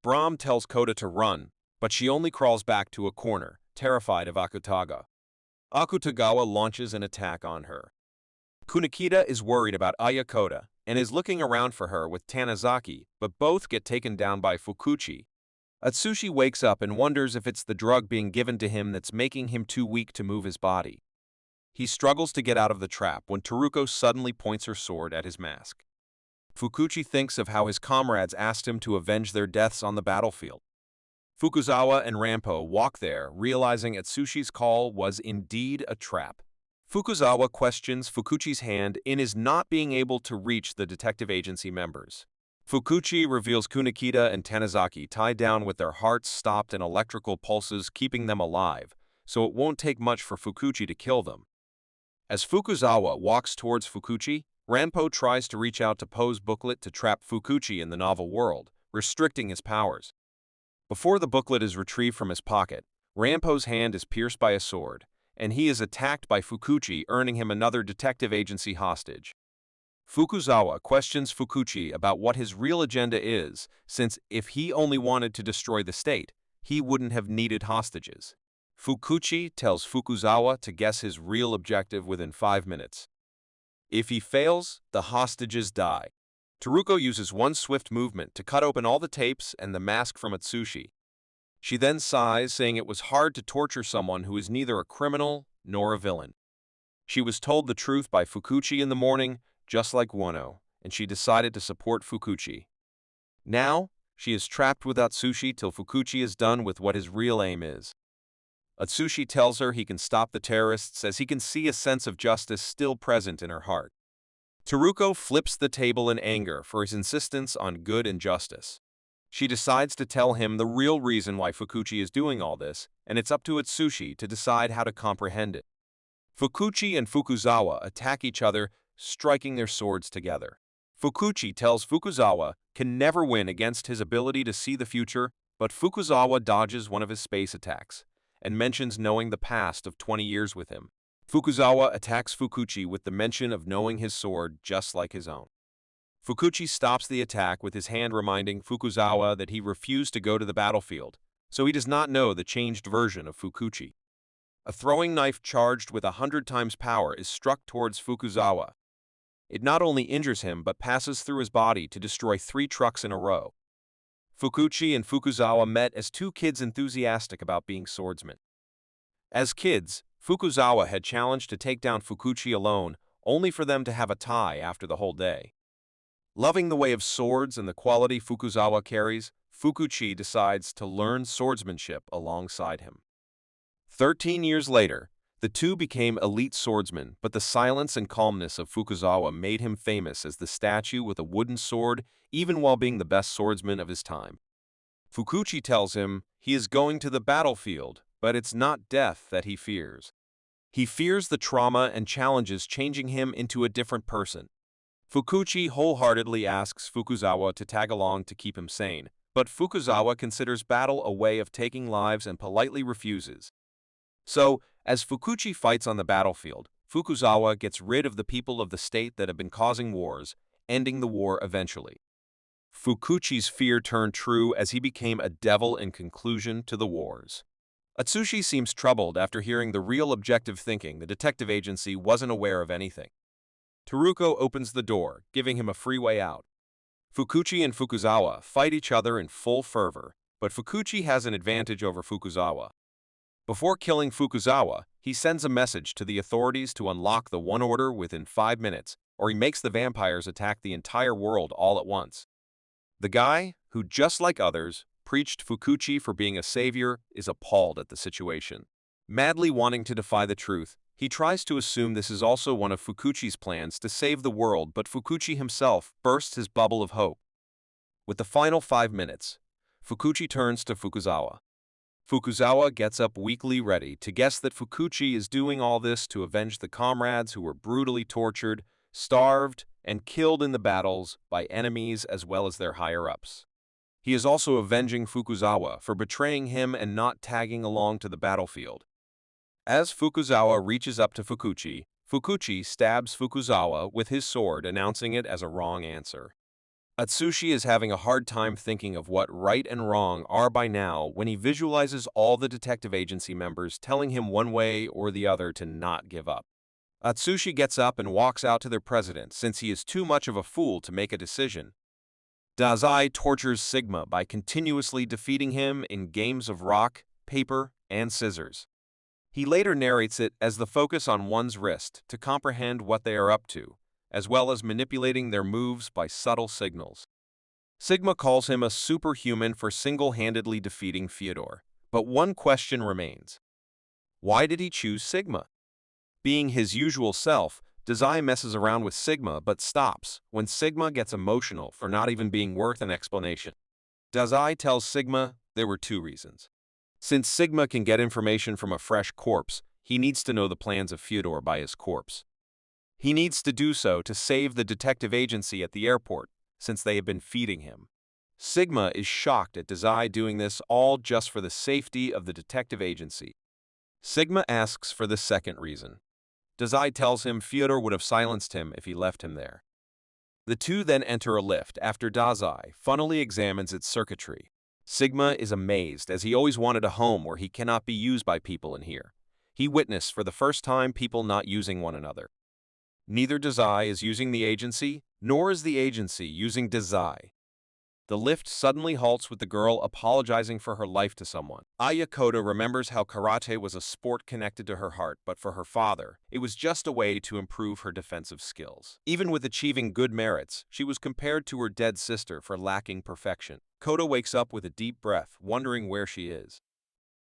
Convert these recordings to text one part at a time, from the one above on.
Brahm tells Koda to run, but she only crawls back to a corner, terrified of Akutagawa. Akutagawa launches an attack on her. Kunikita is worried about Koda and is looking around for her with Tanizaki, but both get taken down by Fukuchi. Atsushi wakes up and wonders if it's the drug being given to him that's making him too weak to move his body. He struggles to get out of the trap when Teruko suddenly points her sword at his mask. Fukuchi thinks of how his comrades asked him to avenge their deaths on the battlefield. Fukuzawa and Rampo walk there, realizing Atsushi's call was indeed a trap. Fukuzawa questions Fukuchi's hand in his not being able to reach the detective agency members. Fukuchi reveals Kunikita and Tanizaki tied down with their hearts stopped and electrical pulses keeping them alive, so it won't take much for Fukuchi to kill them. As Fukuzawa walks towards Fukuchi, Rampo tries to reach out to Poe's booklet to trap Fukuchi in the novel world, restricting his powers. Before the booklet is retrieved from his pocket, Rampo's hand is pierced by a sword, and he is attacked by Fukuchi, earning him another detective agency hostage. Fukuzawa questions Fukuchi about what his real agenda is, since if he only wanted to destroy the state, he wouldn't have needed hostages. Fukuchi tells Fukuzawa to guess his real objective within 5 minutes. If he fails, the hostages die. Teruko uses one swift movement to cut open all the tapes and the mask from Atsushi. She then sighs, saying it was hard to torture someone who is neither a criminal nor a villain. She was told the truth by Fukuchi in the morning, just like Wano, and she decided to support Fukuchi. Now, she is trapped with Atsushi till Fukuchi is done with what his real aim is. Atsushi tells her he can stop the terrorists as he can see a sense of justice still present in her heart. Teruko flips the table in anger for his insistence on good and justice. She decides to tell him the real reason why Fukuchi is doing all this, and it's up to Atsushi to decide how to comprehend it. Fukuchi and Fukuzawa attack each other, striking their swords together. Fukuchi tells Fukuzawa can never win against his ability to see the future, but Fukuzawa dodges one of his space attacks and mentions knowing the past of 20 years with him. Fukuzawa attacks Fukuchi with the mention of knowing his sword just like his own. Fukuchi stops the attack with his hand reminding Fukuzawa that he refused to go to the battlefield, so he does not know the changed version of Fukuchi. A throwing knife charged with 100 times power is struck towards Fukuzawa. It not only injures him but passes through his body to destroy 3 trucks in a row. Fukuchi and Fukuzawa met as 2 kids enthusiastic about being swordsmen. As kids, Fukuzawa had challenged to take down Fukuchi alone, only for them to have a tie after the whole day. Loving the way of swords and the quality Fukuzawa carries, Fukuchi decides to learn swordsmanship alongside him. 13 years later, the two became elite swordsmen, but the silence and calmness of Fukuzawa made him famous as the statue with a wooden sword, even while being the best swordsman of his time. Fukuchi tells him he is going to the battlefield, but it's not death that he fears. He fears the trauma and challenges changing him into a different person. Fukuchi wholeheartedly asks Fukuzawa to tag along to keep him sane, but Fukuzawa considers battle a way of taking lives and politely refuses. So, as Fukuchi fights on the battlefield, Fukuzawa gets rid of the people of the state that have been causing wars, ending the war eventually. Fukuchi's fear turned true as he became a devil in conclusion to the wars. Atsushi seems troubled after hearing the real objective, thinking the detective agency wasn't aware of anything. Teruko opens the door, giving him a free way out. Fukuchi and Fukuzawa fight each other in full fervor, but Fukuchi has an advantage over Fukuzawa. Before killing Fukuzawa, he sends a message to the authorities to unlock the One Order within 5 minutes, or he makes the vampires attack the entire world all at once. The guy, who just like others, preached Fukuchi for being a savior, is appalled at the situation. Madly wanting to defy the truth, he tries to assume this is also one of Fukuchi's plans to save the world, but Fukuchi himself bursts his bubble of hope. With the final 5 minutes, Fukuchi turns to Fukuzawa. Fukuzawa gets up weakly ready to guess that Fukuchi is doing all this to avenge the comrades who were brutally tortured, starved, and killed in the battles by enemies as well as their higher-ups. He is also avenging Fukuzawa for betraying him and not tagging along to the battlefield. As Fukuzawa reaches up to Fukuchi, Fukuchi stabs Fukuzawa with his sword, announcing it as a wrong answer. Atsushi is having a hard time thinking of what right and wrong are by now when he visualizes all the detective agency members telling him one way or the other to not give up. Atsushi gets up and walks out to their president since he is too much of a fool to make a decision. Dazai tortures Sigma by continuously defeating him in games of rock, paper, and scissors. He later narrates it as the focus on one's wrist to comprehend what they are up to, as well as manipulating their moves by subtle signals. Sigma calls him a superhuman for single-handedly defeating Fyodor, but one question remains. Why did he choose Sigma? Being his usual self, Dazai messes around with Sigma but stops when Sigma gets emotional for not even being worth an explanation. Dazai tells Sigma there were two reasons. Since Sigma can get information from a fresh corpse, he needs to know the plans of Fyodor by his corpse. He needs to do so to save the detective agency at the airport, since they have been feeding him. Sigma is shocked at Dazai doing this all just for the safety of the detective agency. Sigma asks for the second reason. Dazai tells him Fyodor would have silenced him if he left him there. The two then enter a lift after Dazai funnily examines its circuitry. Sigma is amazed as he always wanted a home where he cannot be used by people in here. He witnessed for the first time people not using one another. Neither Dazai is using the agency, nor is the agency using Dazai. The lift suddenly halts with the girl apologizing for her life to someone. Koda remembers how karate was a sport connected to her heart, but for her father, it was just a way to improve her defensive skills. Even with achieving good merits, she was compared to her dead sister for lacking perfection. Koda wakes up with a deep breath, wondering where she is.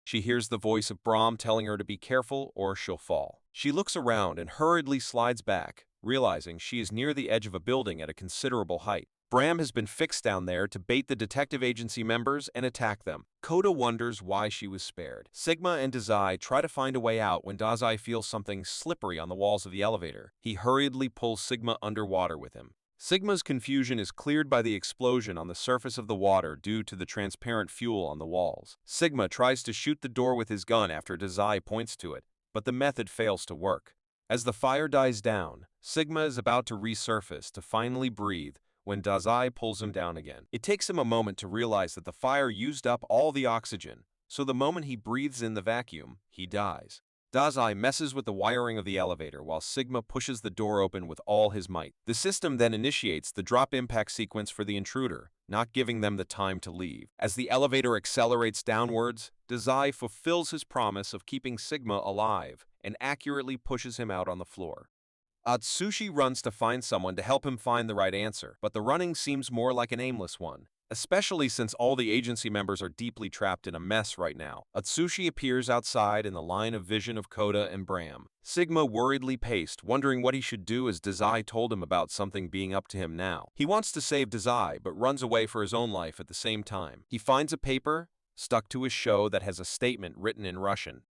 She hears the voice of Brahm telling her to be careful or she'll fall. She looks around and hurriedly slides back, realizing she is near the edge of a building at a considerable height. Bram has been fixed down there to bait the detective agency members and attack them. Koda wonders why she was spared. Sigma and Dazai try to find a way out when Dazai feels something slippery on the walls of the elevator. He hurriedly pulls Sigma underwater with him. Sigma's confusion is cleared by the explosion on the surface of the water due to the transparent fuel on the walls. Sigma tries to shoot the door with his gun after Dazai points to it, but the method fails to work. As the fire dies down, Sigma is about to resurface to finally breathe when Dazai pulls him down again. It takes him a moment to realize that the fire used up all the oxygen, so the moment he breathes in the vacuum, he dies. Dazai messes with the wiring of the elevator while Sigma pushes the door open with all his might. The system then initiates the drop impact sequence for the intruder, not giving them the time to leave. As the elevator accelerates downwards, Dazai fulfills his promise of keeping Sigma alive and accurately pushes him out on the floor. Atsushi runs to find someone to help him find the right answer, but the running seems more like an aimless one, especially since all the agency members are deeply trapped in a mess right now. Atsushi appears outside in the line of vision of Koda and Bram. Sigma worriedly paced, wondering what he should do as Dazai told him about something being up to him now. He wants to save Dazai, but runs away for his own life at the same time. He finds a paper stuck to his show that has a statement written in Russian.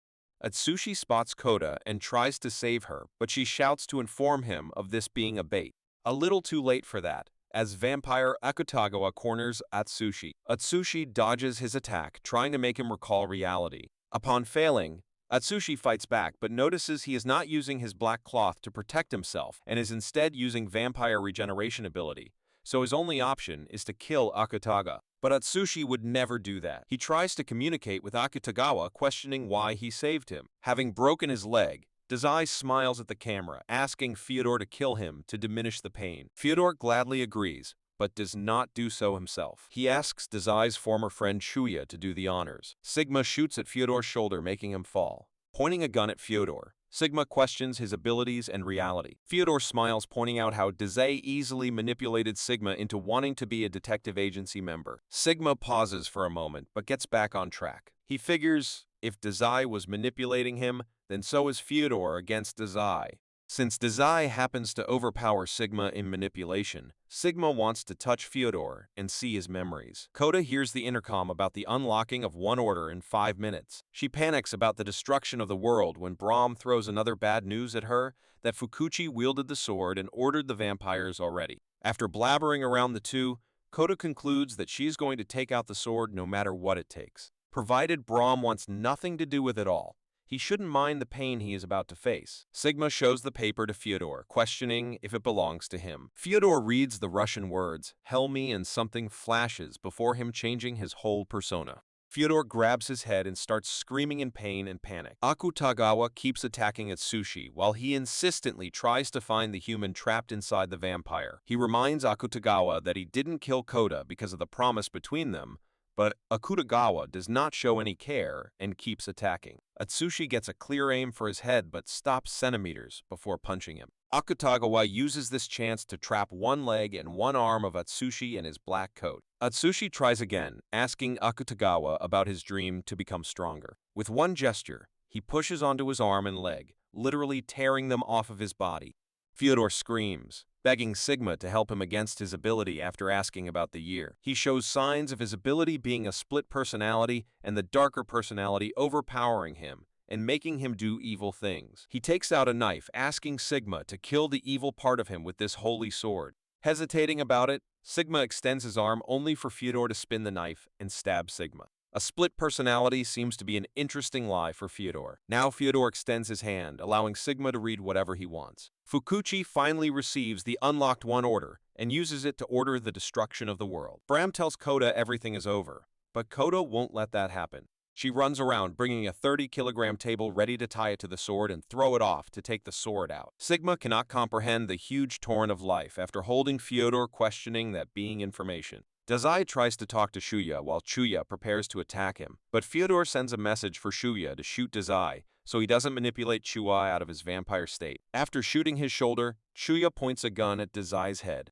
Atsushi spots Koda and tries to save her, but she shouts to inform him of this being a bait. A little too late for that, as vampire Akutagawa corners Atsushi. Atsushi dodges his attack, trying to make him recall reality. Upon failing, Atsushi fights back but notices he is not using his black cloth to protect himself and is instead using vampire regeneration ability, so his only option is to kill Akutagawa. But Atsushi would never do that. He tries to communicate with Akutagawa, questioning why he saved him. Having broken his leg, Dazai smiles at the camera, asking Fyodor to kill him to diminish the pain. Fyodor gladly agrees, but does not do so himself. He asks Dazai's former friend Chuya to do the honors. Sigma shoots at Fyodor's shoulder, making him fall. Pointing a gun at Fyodor, Sigma questions his abilities and reality. Fyodor smiles, pointing out how Dazai easily manipulated Sigma into wanting to be a detective agency member. Sigma pauses for a moment, but gets back on track. He figures if Dazai was manipulating him, then so is Fyodor against Dazai. Since Dazai happens to overpower Sigma in manipulation, Sigma wants to touch Fyodor and see his memories. Koda hears the intercom about the unlocking of one order in 5 minutes. She panics about the destruction of the world when Brahm throws another bad news at her that Fukuchi wielded the sword and ordered the vampires already. After blabbering around the two, Koda concludes that she's going to take out the sword no matter what it takes. Provided Brahm wants nothing to do with it all, he shouldn't mind the pain he is about to face. Sigma shows the paper to Fyodor, questioning if it belongs to him. Fyodor reads the Russian words, "Helmy," and something flashes before him, changing his whole persona. Fyodor grabs his head and starts screaming in pain and panic. Akutagawa keeps attacking Atsushi while he insistently tries to find the human trapped inside the vampire. He reminds Akutagawa that he didn't kill Koda because of the promise between them, but Akutagawa does not show any care and keeps attacking. Atsushi gets a clear aim for his head but stops centimeters before punching him. Akutagawa uses this chance to trap one leg and one arm of Atsushi in his black coat. Atsushi tries again, asking Akutagawa about his dream to become stronger. With one gesture, he pushes onto his arm and leg, literally tearing them off of his body. Fyodor screams, begging Sigma to help him against his ability after asking about the year. He shows signs of his ability being a split personality and the darker personality overpowering him and making him do evil things. He takes out a knife, asking Sigma to kill the evil part of him with this holy sword. Hesitating about it, Sigma extends his arm only for Fyodor to spin the knife and stab Sigma. A split personality seems to be an interesting lie for Fyodor. Now Fyodor extends his hand, allowing Sigma to read whatever he wants. Fukuchi finally receives the Unlocked One order and uses it to order the destruction of the world. Bram tells Koda everything is over, but Koda won't let that happen. She runs around, bringing a 30-kilogram table ready to tie it to the sword and throw it off to take the sword out. Sigma cannot comprehend the huge torrent of life after holding Fyodor, questioning that being information. Dazai tries to talk to Shuya while Chuya prepares to attack him, but Fyodor sends a message for Shuya to shoot Dazai so he doesn't manipulate Chuya out of his vampire state. After shooting his shoulder, Chuya points a gun at Dazai's head.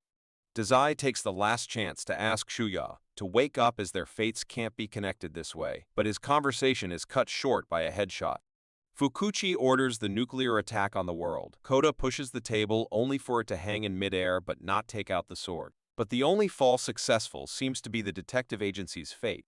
Dazai takes the last chance to ask Shuya to wake up as their fates can't be connected this way, but his conversation is cut short by a headshot. Fukuchi orders the nuclear attack on the world. Koda pushes the table only for it to hang in midair but not take out the sword. But the only fall successful seems to be the detective agency's fate.